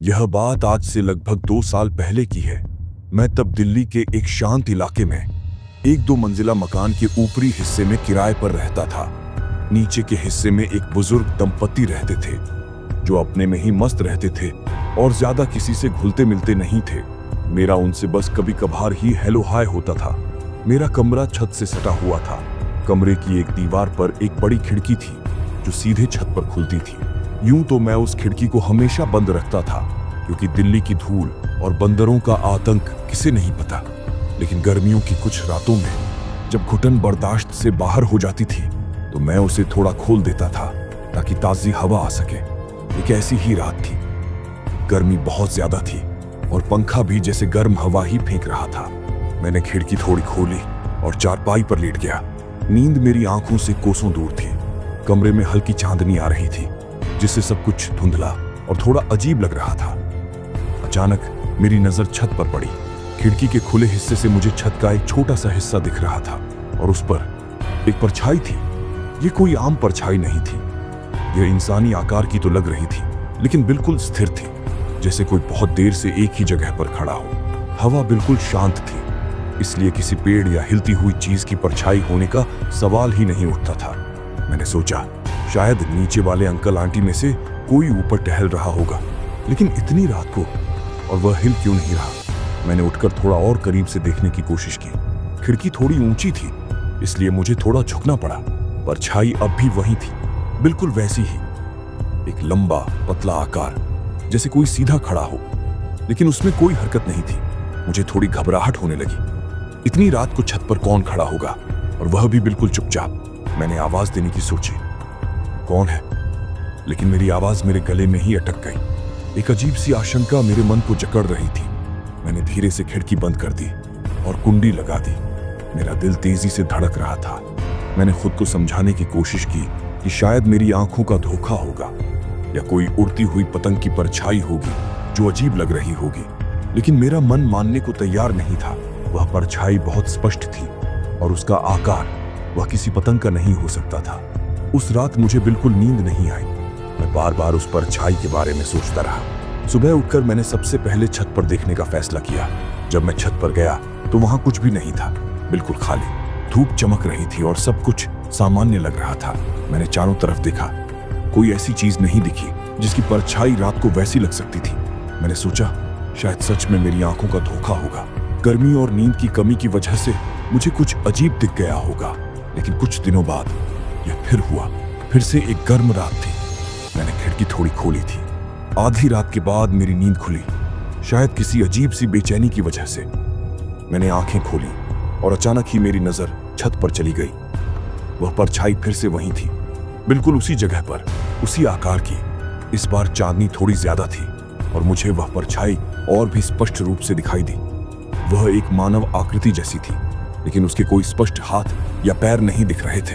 यह बात आज से लगभग 2 साल पहले की है। मैं तब दिल्ली के एक शांत इलाके में एक 2 मंजिला मकान के ऊपरी हिस्से में किराए पर रहता था। नीचे के हिस्से में एक बुजुर्ग दंपति रहते थे जो अपने में ही मस्त रहते थे और ज्यादा किसी से घुलते मिलते नहीं थे। मेरा उनसे बस कभी कभार ही हेलो हाय होता था। मेरा कमरा छत से सटा हुआ था। कमरे की एक दीवार पर एक बड़ी खिड़की थी जो सीधे छत पर खुलती थी। यूं तो मैं उस खिड़की को हमेशा बंद रखता था क्योंकि दिल्ली की धूल और बंदरों का आतंक किसे नहीं पता। लेकिन गर्मियों की कुछ रातों में जब घुटन बर्दाश्त से बाहर हो जाती थी तो मैं उसे थोड़ा खोल देता था ताकि ताजी हवा आ सके। एक ऐसी ही रात थी। गर्मी बहुत ज्यादा थी और पंखा भी जैसे गर्म हवा ही फेंक रहा था। मैंने खिड़की थोड़ी खोली और चारपाई पर लेट गया। नींद मेरी आंखों से कोसों दूर थी। कमरे में हल्की चांदनी आ रही थी जिससे सब कुछ धुंधला और थोड़ा अजीब लग रहा था। अचानक मेरी नजर छत पर पड़ी। खिड़की के खुले हिस्से से मुझे छत का एक छोटा सा हिस्सा दिख रहा था और उस पर एक परछाई थी। ये कोई आम परछाई नहीं थी। यह इंसानी आकार की तो लग रही थी लेकिन बिल्कुल स्थिर थी, जैसे कोई बहुत देर से एक ही जगह पर खड़ा हो। हवा बिल्कुल शांत थी, इसलिए किसी पेड़ या हिलती हुई चीज की परछाई होने का सवाल ही नहीं उठता था। मैंने सोचा शायद नीचे वाले अंकल आंटी में से कोई ऊपर टहल रहा होगा, लेकिन इतनी रात को और वह हिल क्यों नहीं रहा। मैंने उठकर थोड़ा और करीब से देखने की कोशिश की। खिड़की थोड़ी ऊंची थी इसलिए मुझे थोड़ा झुकना पड़ा। परछाई अब भी वही थी, बिल्कुल वैसी ही। एक लंबा पतला आकार, जैसे कोई सीधा खड़ा हो, लेकिन उसमें कोई हरकत नहीं थी। मुझे थोड़ी घबराहट होने लगी। इतनी रात को छत पर कौन खड़ा होगा और वह भी बिल्कुल चुपचाप। मैंने आवाज देने की सोची, कौन है, लेकिन मेरी आवाज मेरे गले में ही अटक गई। एक अजीब सी आशंका मेरे मन को जकड़ रही थी। मैंने धीरे से खिड़की बंद कर दी और कुंडी लगा दी। मेरा दिल तेजी से धड़क रहा था। मैंने खुद को समझाने की कोशिश की कि शायद मेरी आंखों का धोखा होगा या कोई उड़ती हुई पतंग की परछाई होगी जो अजीब लग रही होगी, लेकिन मेरा मन मानने को तैयार नहीं था। वह परछाई बहुत स्पष्ट थी और उसका आकार वह किसी पतंग का नहीं हो सकता था। उस रात मुझे बिल्कुल नींद नहीं आई। मैं बार बार उस परछाई के बारे में सोचता रहा। सुबह उठकर मैंने सबसे पहले छत पर देखने का फैसला किया। जब मैं छत पर गया तो वहां कुछ भी नहीं था, बिल्कुल खाली। धूप चमक रही थी और सब कुछ सामान्य लग रहा था। मैंने चारों तरफ देखा, कोई ऐसी चीज नहीं दिखी जिसकी परछाई रात को वैसी लग सकती थी। मैंने सोचा शायद सच में मेरी आंखों का धोखा होगा। गर्मी और नींद की कमी की वजह से मुझे कुछ अजीब दिख गया होगा। लेकिन कुछ दिनों बाद यह फिर हुआ। फिर से एक गर्म रात थी। मैंने खिड़की थोड़ी खोली थी। आधी रात के बाद मेरी नींद खुली, शायद किसी अजीब सी बेचैनी की वजह से। मैंने आंखें खोली और अचानक ही मेरी नजर छत पर चली गई। वह परछाई फिर से वहीं थी, बिल्कुल उसी जगह पर, उसी आकार की। इस बार चांदनी थोड़ी ज्यादा थी और मुझे वह परछाई और भी स्पष्ट रूप से दिखाई दी। वह एक मानव आकृति जैसी थी, लेकिन उसके कोई स्पष्ट हाथ या पैर नहीं दिख रहे थे,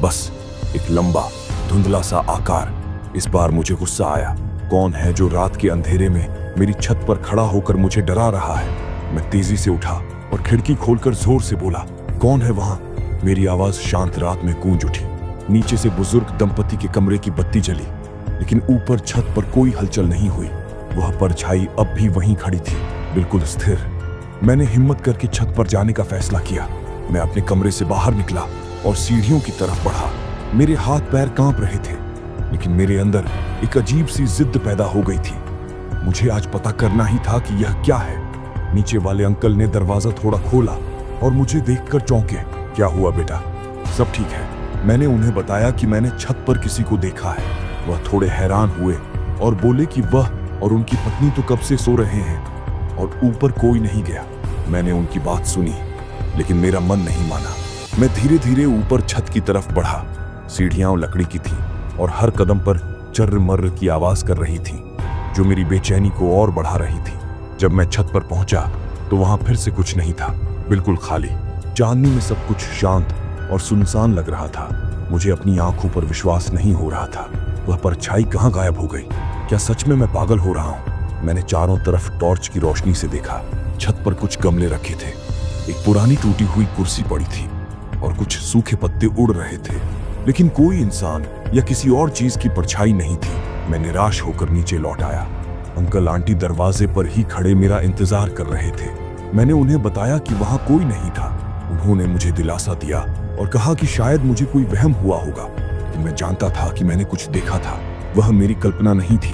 बस एक लंबा धुंधला सा आकार। इस बार मुझे गुस्सा आया। कौन है जो रात के अंधेरे में मेरी छत पर खड़ा होकर मुझे डरा रहा है। मैं तेजी से उठा और खिड़की खोलकर जोर से बोला, कौन है वहां। मेरी आवाज शांत रात में गूंज उठी। नीचे से बुजुर्ग दंपति के कमरे की बत्ती जली, लेकिन ऊपर छत पर कोई हलचल नहीं हुई। वह परछाई अब भी वहीं खड़ी थी, बिल्कुल स्थिर। मैंने हिम्मत करके छत पर जाने का फैसला किया। मैं अपने कमरे से बाहर निकला और सीढ़ियों की तरफ बढ़ा। मेरे हाथ पैर कांप रहे थे, लेकिन मेरे अंदर एक अजीब सी जिद पैदा हो गई थी। मुझे आज पता करना ही था कि यह क्या है। नीचे वाले अंकल ने दरवाजा थोड़ा खोला और मुझे देखकर चौंके। क्या हुआ बेटा? सब ठीक है। मैंने उन्हें बताया कि मैंने छत पर किसी को देखा है। वह थोड़े हैरान हुए और बोले कि वह और उनकी पत्नी तो कब से सो रहे हैं और ऊपर कोई नहीं गया। मैंने उनकी बात सुनी, लेकिन मेरा मन नहीं माना। मैं धीरे धीरे ऊपर छत की तरफ बढ़ा। सीढ़ियां लकड़ी की थी और हर कदम पर चर्र मर्र की आवाज कर रही थी, जो मेरी बेचैनी को और बढ़ा रही थी। जब मैं छत पर पहुंचा तो वहां फिर से कुछ नहीं था, बिल्कुल खाली। चांदनी में सब कुछ शांत और सुनसान लग रहा था। मुझे अपनी आंखों पर विश्वास नहीं हो रहा था। वह परछाई कहां गायब हो गई? क्या सच में मैं पागल हो रहा हूं? मैंने चारों तरफ टॉर्च की रोशनी से देखा। छत पर कुछ गमले रखे थे, एक पुरानी टूटी हुई कुर्सी पड़ी थी और कुछ सूखे पत्ते उड़ रहे थे, लेकिन कोई इंसान या किसी और चीज की परछाई नहीं थी। मैं निराश होकर नीचे लौट आया। अंकल आंटी दरवाजे पर ही खड़े मेरा इंतजार कर रहे थे। मैंने उन्हें बताया कि वहां कोई नहीं था। उन्होंने मुझे दिलासा दिया और कहा कि शायद मुझे कोई वहम हुआ होगा, लेकिन मैं जानता था कि मैंने कुछ देखा था। वह मेरी कल्पना नहीं थी,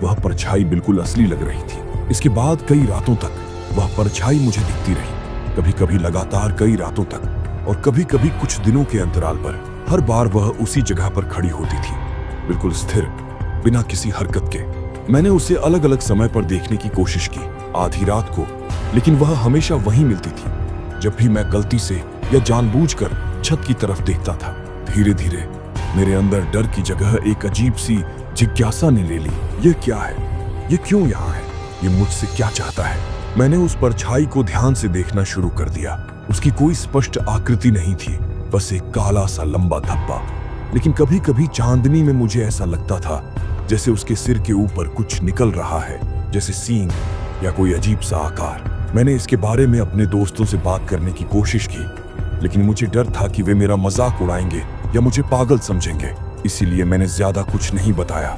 वह परछाई बिल्कुल असली लग रही थी। इसके बाद कई रातों तक वह परछाई मुझे दिखती रही, कभी कभी लगातार कई रातों तक और कभी कभी कुछ दिनों के अंतराल पर। हर बार वह उसी जगह पर खड़ी होती थी, बिल्कुल स्थिर, बिना किसी हरकत के। मैंने उसे अलग अलग समय पर देखने की कोशिश की, आधी रात को, लेकिन वह हमेशा वहीं मिलती थी जब भी मैं गलती से या जानबूझकर छत की तरफ देखता था। धीरे धीरे मेरे अंदर डर की जगह एक अजीब सी जिज्ञासा ने ले ली। ये क्या है? ये क्यों यहाँ है? ये मुझसे क्या चाहता है? मैंने उस परछाई को ध्यान से देखना शुरू कर दिया। उसकी कोई स्पष्ट आकृति नहीं थी, बस एक काला सा लंबा धब्बा। लेकिन कभी कभी चांदनी में मुझे ऐसा लगता था जैसे उसके सिर के ऊपर कुछ निकल रहा है, जैसे सींग या कोई अजीब सा आकार। मैंने इसके बारे में अपने दोस्तों से बात करने की कोशिश की, लेकिन मुझे डर था कि वे मेरा मजाक उड़ाएंगे या मुझे पागल समझेंगे। इसीलिए मैंने ज्यादा कुछ नहीं बताया,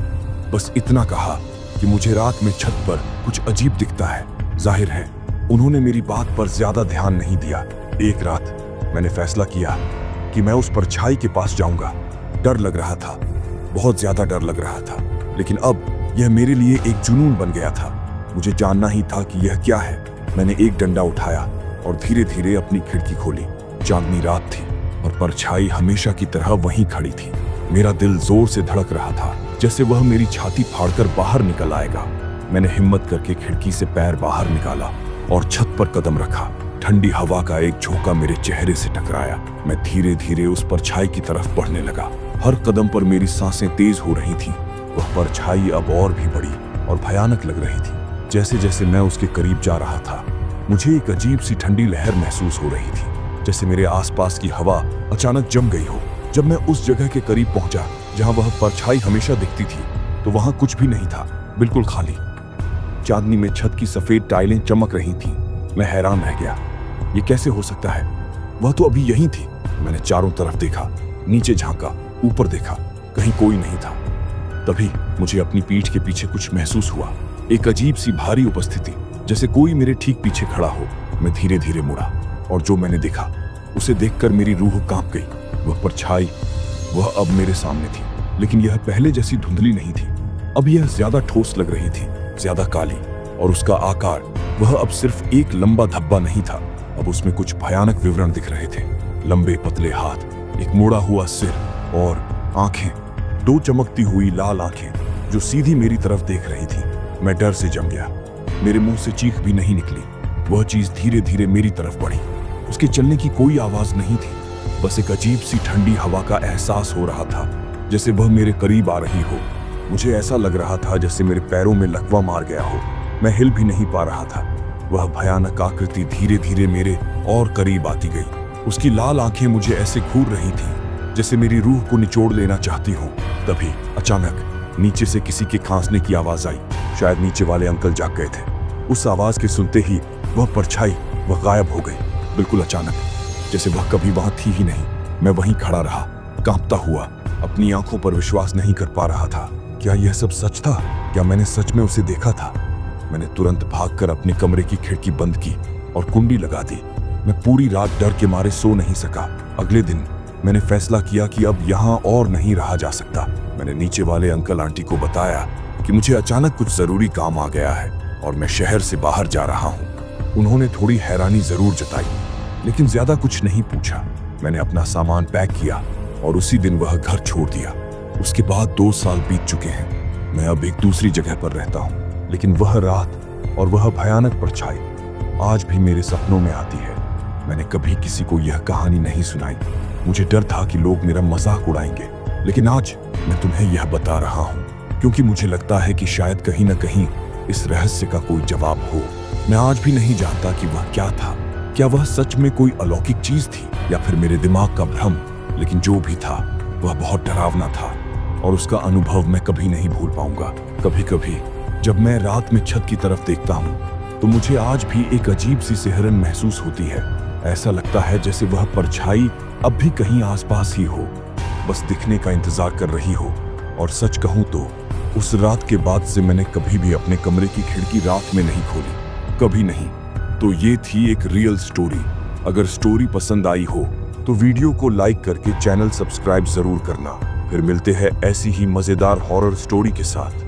बस इतना कहा कि मुझे रात में छत पर कुछ अजीब दिखता है। जाहिर है उन्होंने मेरी बात पर ज्यादा ध्यान नहीं दिया। एक रात मैंने फैसला किया कि मैं उस परछाई के पास जाऊंगा। डर लग रहा था, बहुत ज्यादा डर लग रहा था, लेकिन अब यह मेरे लिए एक जुनून बन गया था। मुझे जानना ही था कि यह क्या है। मैंने एक डंडा उठाया और धीरे धीरे अपनी खिड़की खोली। चांदनी रात थी और परछाई हमेशा की तरह वहीं खड़ी थी। मेरा दिल जोर से धड़क रहा था, जैसे वह मेरी छाती फाड़कर बाहर निकल आएगा। मैंने हिम्मत करके खिड़की से पैर बाहर निकाला और छत पर कदम रखा। ठंडी हवा का एक झोंका मेरे चेहरे से टकराया। मैं धीरे धीरे उस परछाई की तरफ बढ़ने लगा। हर कदम पर मेरी सांसें तेज हो रही थीं। वह परछाई अब और भी बड़ी और भयानक लग रही थी। जैसे जैसे मैं उसके करीब जा रहा था, मुझे एक अजीब सी ठंडी लहर महसूस हो रही थी, जैसे मेरे आसपास की हवा अचानक जम गई हो। जब मैं उस जगह के करीब पहुंचा जहां वह परछाई हमेशा दिखती थी, तो वहां कुछ भी नहीं था, बिल्कुल खाली। चांदनी में छत की सफेद टाइलें चमक रही थीं। मैं हैरान रह गया, ये कैसे हो सकता है? वह तो अभी यहीं थी। मैंने चारों तरफ देखा, नीचे झांका, ऊपर देखा, कहीं कोई नहीं था। तभी मुझे अपनी पीठ के पीछे कुछ महसूस हुआ, एक अजीब सी भारी उपस्थिति, जैसे कोई मेरे ठीक पीछे खड़ा हो। मैं धीरे धीरे मुड़ा और जो मैंने देखा उसे देखकर मेरी रूह कांप गई। वह परछाई, वह अब मेरे सामने थी, लेकिन यह पहले जैसी धुंधली नहीं थी। अब यह ज्यादा ठोस लग रही थी, ज्यादा काली, और उसका आकार, वह अब सिर्फ एक लंबा धब्बा नहीं था, अब उसमें कुछ भयानक विवरण दिख रहे थे। लंबे पतले हाथ, एक मुड़ा हुआ सिर और आंखें, दो चमकती हुई लाल आंखें जो सीधी मेरी तरफ देख रही थी। मैं डर से जम गया, मेरे मुंह से चीख भी नहीं निकली। वह चीज धीरे धीरे मेरी तरफ बढ़ी। उसके चलने की कोई आवाज नहीं थी, बस एक अजीब सी ठंडी हवा का एहसास हो रहा था, जैसे वह मेरे करीब आ रही हो। मुझे ऐसा लग रहा था जैसे मेरे पैरों में लकवा मार गया हो। मैं हिल भी नहीं पा रहा था। वह भयानक आकृति धीरे धीरे मेरे और करीब आती गई। उसकी लाल आंखें मुझे ऐसे घूर रही थीं जैसे मेरी रूह को निचोड़ लेना चाहती हो। तभी अचानक नीचे से किसी के खांसने की आवाज आई। शायद नीचे वाले अंकल जाग गए थे। उस आवाज के सुनते ही वह परछाई, वह गायब हो गई, बिल्कुल अचानक, जैसे वह कभी वहां थी ही नहीं। मैं वहीं खड़ा रहा, कांपता हुआ, अपनी आंखों पर विश्वास नहीं कर पा रहा था। क्या यह सब सच था? क्या मैंने सच में उसे देखा था? मैंने तुरंत भागकर अपने कमरे की खिड़की बंद की और कुंडी लगा दी। मैं पूरी रात डर के मारे सो नहीं सका। अगले दिन मैंने फैसला किया कि अब यहाँ और नहीं रहा जा सकता। मैंने नीचे वाले अंकल आंटी को बताया कि मुझे अचानक कुछ जरूरी काम आ गया है और मैं शहर से बाहर जा रहा हूँ। उन्होंने थोड़ी हैरानी जरूर जताई, लेकिन ज्यादा कुछ नहीं पूछा। मैंने अपना सामान पैक किया और उसी दिन वह घर छोड़ दिया। उसके बाद 2 साल बीत चुके हैं। मैं अब एक दूसरी जगह पर रहता हूँ, लेकिन वह रात और वह भयानक परछाई आज भी मेरे सपनों में आती है। मैंने कभी किसी को यह कहानी नहीं सुनाई। मुझे डर था कि लोग मेरा मजाक उड़ाएंगे, लेकिन आज मैं तुम्हें यह बता रहा हूँ क्योंकि मुझे लगता है कि शायद कहीं न कहीं इस रहस्य का कोई जवाब हो। मैं आज भी नहीं जानता कि वह क्या था। क्या वह सच में कोई अलौकिक चीज थी या फिर मेरे दिमाग का भ्रम? लेकिन जो भी था वह बहुत डरावना था और उसका अनुभव मैं कभी नहीं भूल पाऊंगा। कभी कभी जब मैं रात में छत की तरफ देखता हूँ तो मुझे आज भी एक अजीब सी सिहरन महसूस होती है। ऐसा लगता है जैसे वह परछाई अब भी कहीं आसपास ही हो, बस दिखने का इंतजार कर रही हो। और सच कहूं तो उस रात के बाद से मैंने कभी भी अपने कमरे की खिड़की रात में नहीं खोली, कभी नहीं। तो ये थी एक रियल स्टोरी। अगर स्टोरी पसंद आई हो तो वीडियो को लाइक करके चैनल सब्सक्राइब जरूर करना। फिर मिलते हैं ऐसी ही मजेदार हॉरर स्टोरी के साथ।